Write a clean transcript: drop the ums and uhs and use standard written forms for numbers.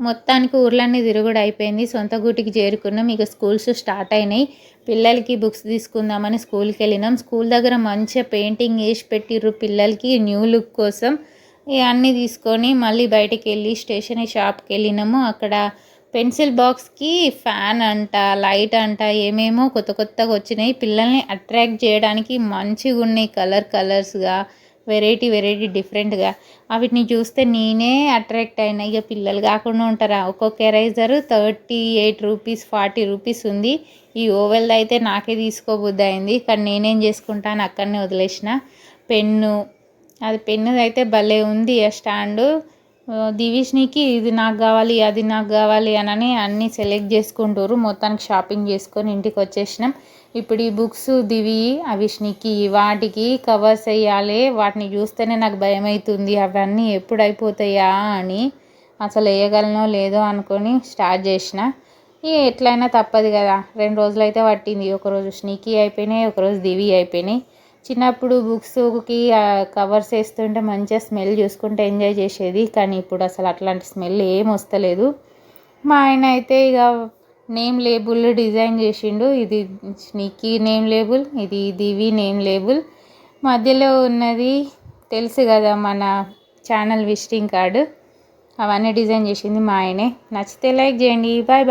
మొత్తానికి ఊర్లన్నీ తిరుగుడు అయిపోయింది. సొంత గూటికి చేరుకున్నాం. ఇక స్కూల్స్ స్టార్ట్ అయినాయి. పిల్లలకి బుక్స్ తీసుకుందామని స్కూల్కి వెళ్ళినాం. స్కూల్ దగ్గర మంచిగా పెయింటింగ్ వేసి పెట్టిర్రు పిల్లలకి న్యూ లుక్ కోసం. ఇవన్నీ తీసుకొని మళ్ళీ బయటికి వెళ్ళి స్టేషనరీ షాప్కి వెళ్ళినాము. అక్కడ పెన్సిల్ బాక్స్కి ఫ్యాన్ అంట, లైట్ అంట, ఏమేమో కొత్త కొత్తగా వచ్చినాయి. పిల్లల్ని అట్రాక్ట్ చేయడానికి మంచిగా ఉన్నాయి, కలర్స్గా, వెరైటీ డిఫరెంట్గా. వీటిని చూస్తే నేనే అట్రాక్ట్ అయినా. ఇక పిల్లలు కాకుండా ఉంటారా? ఒక్కొక్క ఎరైజర్ 38 రూపీస్, 40 రూపీస్ ఉంది. ఈ ఓవెల్ది అయితే నాకే తీసుకోబుద్ది అయింది, కానీ నేనేం చేసుకుంటాను, అక్కడనే వదిలేసిన. పెన్ను, అది పెన్ను అయితే భలే ఉంది. ఆ స్టాండు దివిష్నికి ఇది నాకు కావాలి, అది నాకు కావాలి అని అన్నీ సెలెక్ట్ చేసుకుంటారు. మొత్తానికి షాపింగ్ చేసుకొని ఇంటికి వచ్చేసినాం. ఇప్పుడు ఈ బుక్స్ దివి, అవిష్నికి వాటికి కవర్స్ వేయాలి. వాటిని చూస్తేనే నాకు భయం అవుతుంది, అవన్నీ ఎప్పుడు అయిపోతాయా అని. అసలు వేయగలనో లేదో అనుకొని స్టార్ట్ చేసిన. ఎట్లయినా తప్పదు కదా, 2 రోజులు అయితే పట్టింది. ఒకరోజు స్నీకీ అయిపోయినాయి, ఒకరోజు దివి అయిపోయినాయి. చిన్నప్పుడు బుక్స్కి కవర్స్ వేస్తుంటే మంచిగా స్మెల్ చూసుకుంటే ఎంజాయ్ చేసేది, కానీ ఇప్పుడు అసలు అట్లాంటి స్మెల్ ఏం వస్తలేదు. మా ఆయన అయితే ఇక నేమ్ లేబుల్ డిజైన్ చేసిండు. ఇది స్నీకీ నేమ్ లేబుల్, ఇది దివి నేమ్ లేబుల్. మధ్యలో ఉన్నది తెలుసు కదా మన ఛానల్ విజిటింగ్ కార్డు, అవన్నీ డిజైన్ చేసింది మా ఆయనే. నచ్చితే లైక్ చేయండి. Bye bye.